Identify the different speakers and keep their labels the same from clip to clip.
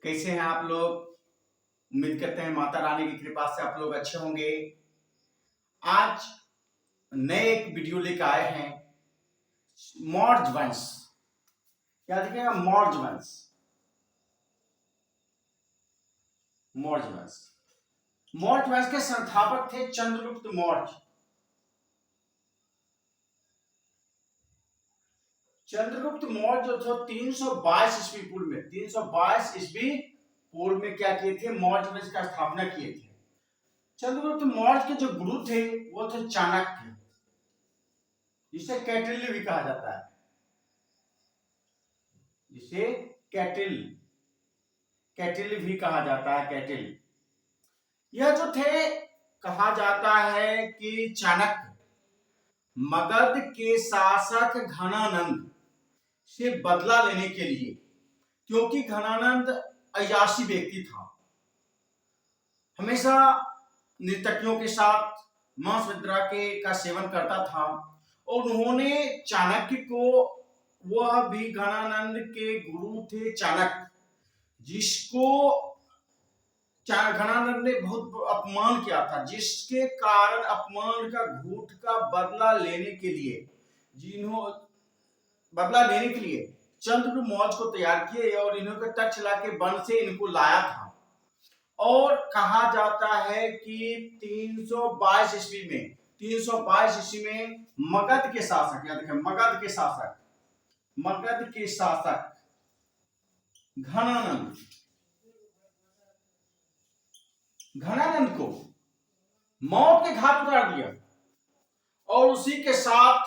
Speaker 1: कैसे हैं आप लोग। उम्मीद करते हैं माता रानी की कृपा से आप लोग अच्छे होंगे। आज नए एक वीडियो लेकर आए हैं मौर्य वंश। क्या देखिएगा, मौर्य वंश। मौर्य वंश मौर्य वंश के संस्थापक थे चंद्रगुप्त मौर्य। चंद्रगुप्त मौर्य जो थे 322 ईस्वी पूर्व में 322 ईस्वी पूर्व में क्या किए थे, मौर्य वंश का स्थापना किए थे। चंद्रगुप्त मौर्य के जो गुरु थे वो थे चाणक्य, जिसे कैटिल्य भी कहा जाता है, जिसे कैटिल भी कहा जाता है। कैटिल यह जो थे, कहा जाता है कि चाणक्य मगध के शासक घनानंद से बदला लेने के लिए, क्योंकि घनानंद अयाशी व्यक्ति था, हमेशा नर्तकियों के साथ मांस मुद्रा का सेवन करता था, और उन्होंने चाणक्य को, वह भी घनानंद के गुरु थे चाणक्य, जिसको घनानंद ने बहुत अपमान किया था, जिसके कारण अपमान का घूंट का बदला लेने के लिए चंद्रगुप्त मौर्य को तैयार किए और इन्होंने तख्त लाके वन से इनको लाया था। और कहा जाता है कि 322 ईस्वी में मगध के शासक, याद रखें मगध के शासक घनानंद को मौत के घाट उतार दिया, और उसी के साथ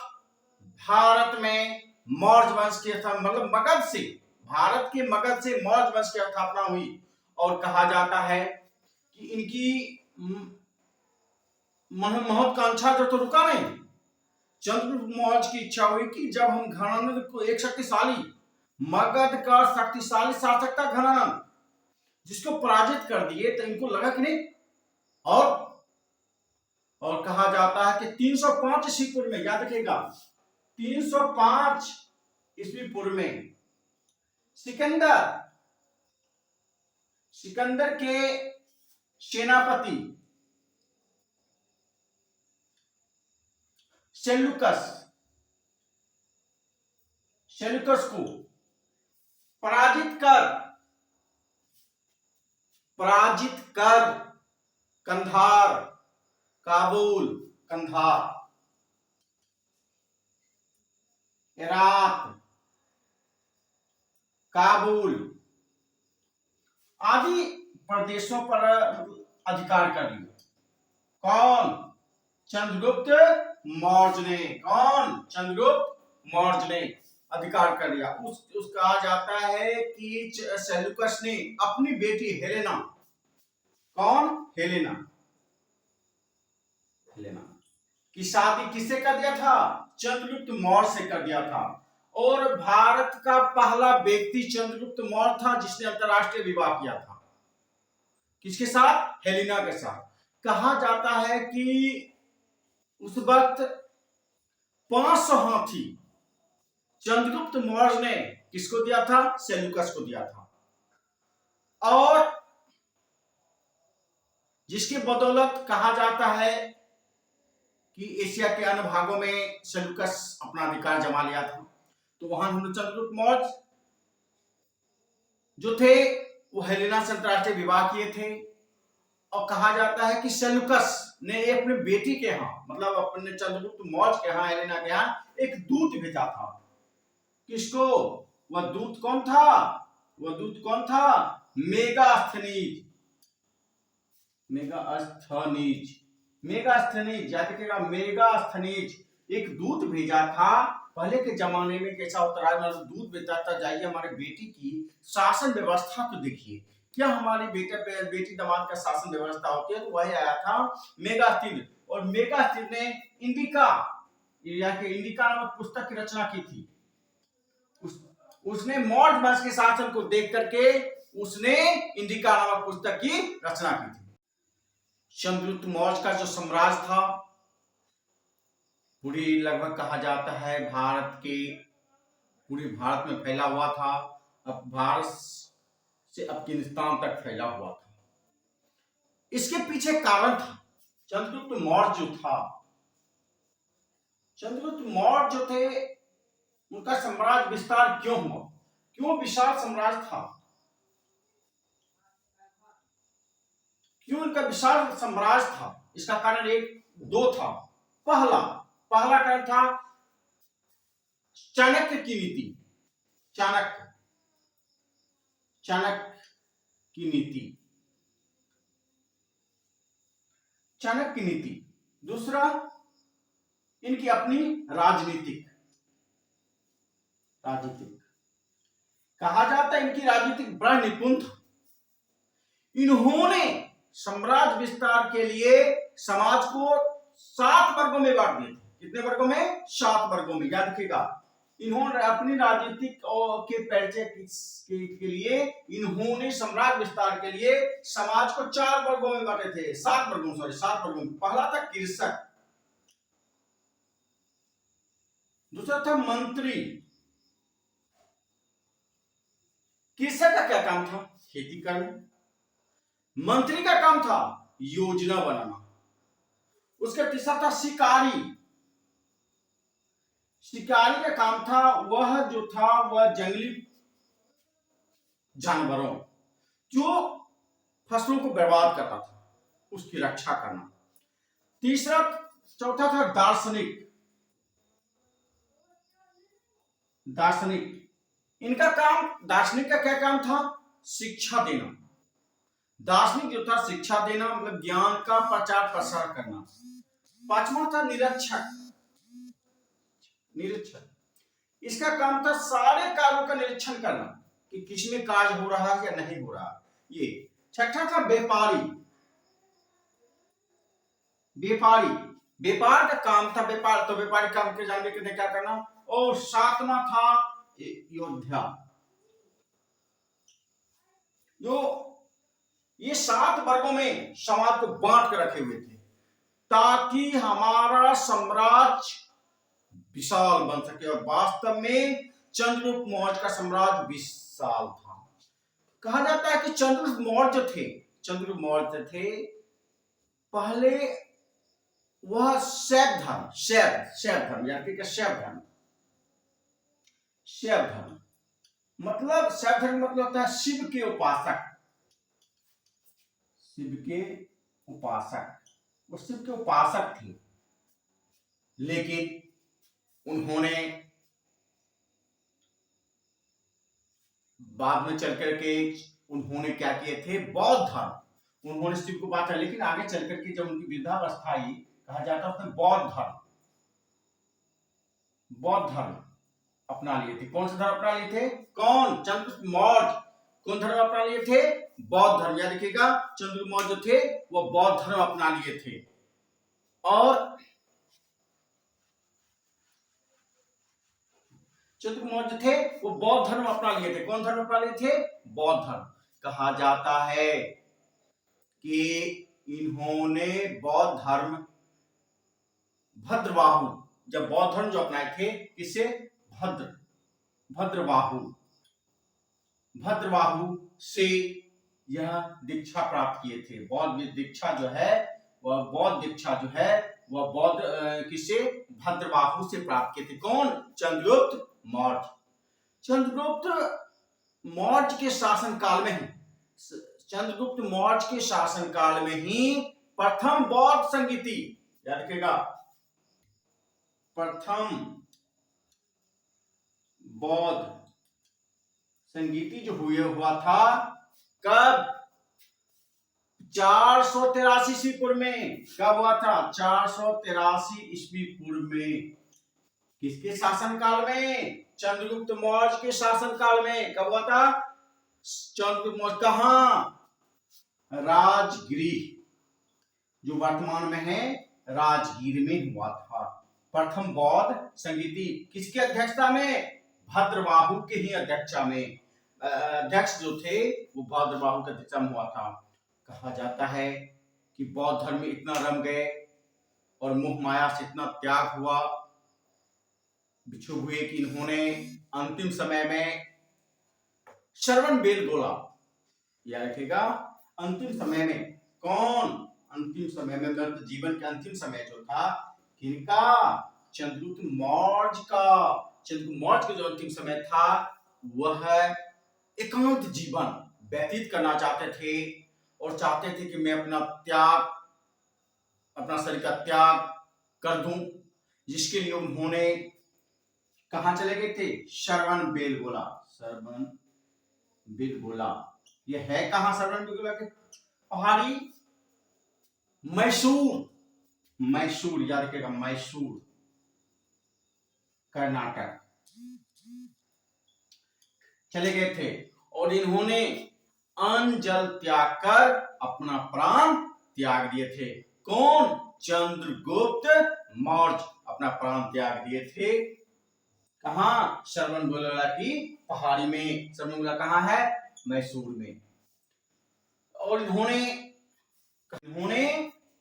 Speaker 1: भारत में मौर्य वंश की मतलब भारत के मगध से मौर्य वंश की स्थापना हुई। और कहा जाता है कि इनकी महत्वाकांक्षा जो तो रुका नहीं। चंद्रगुप्त मौर्य की इच्छा हुई कि जब हम घनानंद को, एक शक्तिशाली मगध का शक्तिशाली शासक था घनानंद, जिसको पराजित कर दिए, तो इनको लगा कि नहीं। और कहा जाता है कि 305 ईस्वी पूर्व में, याद रखिएगा 305 ईस्वी पूर्व में सिकंदर के सेनापति सेल्यूकस को पराजित कर कंधार, हेरात, काबुल आदि प्रदेशों पर अधिकार कर लिया। कौन? चंद्रगुप्त मौर्य ने अधिकार कर लिया। कहा जाता है कि सेल्यूकस ने अपनी बेटी हेलेना की शादी किससे कर दिया था? चंद्रगुप्त मौर्य से कर दिया था। और भारत का पहला व्यक्ति चंद्रगुप्त मौर्य था जिसने अंतरराष्ट्रीय विवाह किया था। किसके साथ? हेलेना के साथ। कहा जाता है कि उस वक्त 500 हाथी चंद्रगुप्त मौर्य ने किसको दिया था? सेल्यूकस को दिया था। और जिसकी बदौलत कहा जाता है कि एशिया के अन्य भागों में सेल्यूकस अपना अधिकार जमा लिया था। तो वहां उन्होंने चंद्रगुप्त मौर्य जो थे वो हेलेना से अंतरराष्ट्रीय विवाह किए थे। और कहा जाता है कि सेल्यूकस ने अपनी बेटी के यहाँ, मतलब अपने चंद्रगुप्त मौर्य के यहाँ, हेलेना के यहाँ एक दूत भेजा था। किसको? वह दूत कौन था? मेगास्थनीज एक दूत भेजा था। पहले के जमाने में कैसा होता है, दूत भेजा था, जाइए हमारे बेटी की शासन व्यवस्था को देखिए, क्या हमारी बेटी दामाद का शासन व्यवस्था होती है। तो वही आया था मेगास्थनीज, और मेगास्थनीज ने इंडिका नामक पुस्तक की रचना की थी। उसने मौर्य वंश के शासन को देख करके उसने इंडिका नामक पुस्तक की रचना की थी। चंद्रगुप्त मौर्य का जो साम्राज्य था पूरी लगभग कहा जाता है पूरे भारत में फैला हुआ था। अब भारत से अफगानिस्तान तक फैला हुआ था। इसके पीछे कारण था चंद्रगुप्त मौर्य जो था, चंद्रगुप्त मौर्य जो थे उनका साम्राज्य विस्तार क्यों हुआ, क्यों विशाल साम्राज्य था, क्यों उनका विशाल साम्राज्य था? इसका कारण एक दो था। पहला कारण था चाणक्य की नीति, चाणक्य की नीति, चाणक्य की नीति। दूसरा इनकी अपनी राजनीतिक कहा जाता है इनकी राजनीतिक बड़ा निपुण था। इन्होंने साम्राज्य विस्तार के लिए समाज को 7 वर्गों में बांट दिया। कितने वर्गों में? 7 वर्गों में। याद रखिएगा, इन्होंने अपनी राजनीतिक के परिचय के लिए इन्होंने साम्राज्य विस्तार के लिए समाज को 4 वर्गों में बांटे थे। 7 वर्गों में। पहला था कृषक, दूसरा था मंत्री। कृषक का क्या काम था? खेती करना। मंत्री का काम था योजना बनाना। उसका तीसरा था शिकारी। शिकारी का काम था वह जंगली जानवरों जो फसलों को बर्बाद करता था उसकी रक्षा करना। चौथा था दार्शनिक। दार्शनिक का क्या काम था? शिक्षा देना। दार्शनिक जो था शिक्षा देना, मतलब ज्ञान का प्रचार प्रसार करना। पांचवा था निरीक्षक। इसका काम था सारे कार्यों का निरीक्षण करना कि किसमें कार्य हो रहा है या नहीं हो रहा। ये छठा था व्यापारी। व्यापार का काम था व्यापारी काम के जानने के लिए क्या करना। और सातवां था योद्धा। जो ये 7 वर्गों में समाज को बांट कर रखे हुए थे ताकि हमारा साम्राज्य विशाल बन सके। और वास्तव में चंद्रगुप्त मौर्य का साम्राज्य विशाल था। कहा जाता है कि चंद्रगुप्त मौर्य थे पहले वह शैव धर्म यानी कि शैव धर्म मतलब होता है शिव के उपासक। वो शिव के उपासक थे, लेकिन उन्होंने बाद में चल करके उन्होंने क्या किए थे? बौद्ध धर्म। उन्होंने शिव को बांटा, लेकिन आगे चल करके जब उनकी वृद्धावस्था आई, कहा जाता है बौद्ध धर्म अपना लिए थे। कौन सा धर्म अपना लिए थे? चंद्रगुप्त मौर्य कौन धर्म अपना लिए थे? बौद्ध धर्म। याद रखिएगा, चंद्रगुप्त मौर्य जो थे वह बौद्ध धर्म अपना लिए थे। और चंद्रगुप्त मौर्य थे वो बौद्ध धर्म अपना लिए थे। कौन धर्म अपना लिए थे? बौद्ध धर्म। कहा जाता है कि इन्होंने बौद्ध धर्म भद्रबाहु, जब बौद्ध धर्म जो अपनाए थे, किसे? भद्रबाहु से यह दीक्षा प्राप्त किए थे। बौद्ध दीक्षा जो है वह बौद्ध किसे? भद्रबाहु से प्राप्त किए थे। कौन? चंद्रगुप्त मौर्य। चंद्रगुप्त मौर्य के शासनकाल में ही प्रथम बौद्ध संगीति, याद रखिएगा, प्रथम बौद्ध संगीति जो हुआ था कब? 483 ईस्वी पूर्व में। कब हुआ था? 483 ईस्वी पूर्व में। किसके शासनकाल में? चंद्रगुप्त मौर्य के शासनकाल में। कब हुआ था? चंद्रगुप्त मौर्य। कहां? राजगृह, जो वर्तमान में है राजगीर में हुआ था। प्रथम बौद्ध संगीति किसकी अध्यक्षता में? भद्रबाहु के ही अध्यक्षता में। अध्यक्ष जो थे वो भद्रबाहु के अध्यक्षता में हुआ था। कहा जाता है कि बौद्ध धर्म में इतना रम गए और मोह माया से इतना त्याग हुआ, बिछुड़ हुए कि इन्होंने अंतिम समय में श्रवण बेलगोला याद रखेगा। अंतिम समय में कौन, अंतिम समय में मतलब जीवन के अंतिम समय जो था किनका, चंद्रगुप्त मौर्य का। चंद्रगुप्त मौर्य का जो अंतिम समय था वह एकांत जीवन व्यतीत करना चाहते थे और चाहते थे कि मैं अपना शरीर का त्याग कर दूं, जिसके लिए उन्होंने कहां चले गए थे, श्रवण बेलगोला। श्रवण बेलगोला ये है कहां, श्रवण बेलगोला के पहाड़ी, मैसूर, मैसूर याद रखिएगा, मैसूर कर्नाटक चले गए थे और इन्होंने अन्न जल त्याग कर अपना प्राण त्याग दिए थे। कौन, चंद्रगुप्त मौर्य अपना प्राण त्याग दिए थे। कहा, श्रवण बेलगोला की पहाड़ी में। श्रवण बेलगोला कहां है, मैसूर में। और इन्होंने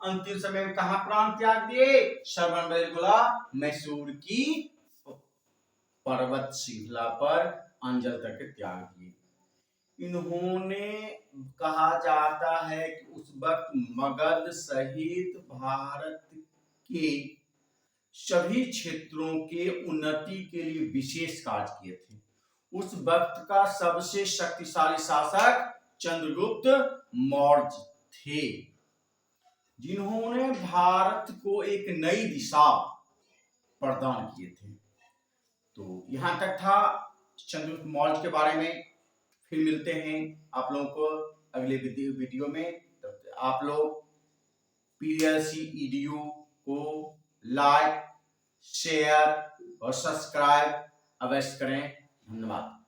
Speaker 1: अंतिम समय में कहा प्राण त्याग दिए, श्रवण बेलगोला मैसूर की पर्वत श्रृंखला पर अंजल करके त्याग दिए। इन्होंने, कहा जाता है कि उस वक्त मगध सहित भारत के सभी क्षेत्रों के उन्नति के लिए विशेष कार्य किए थे। उस वक्त का सबसे शक्तिशाली शासक चंद्रगुप्त मौर्य थे, जिन्होंने भारत को एक नई दिशा प्रदान किए थे। तो यहां तक था चंद्रगुप्त मौर्य के बारे में। फिर मिलते हैं आप लोगों को अगले वीडियो में। तब आप लोग PLC EDU को लाइक, शेयर और सब्सक्राइब अवश्य करें। धन्यवाद।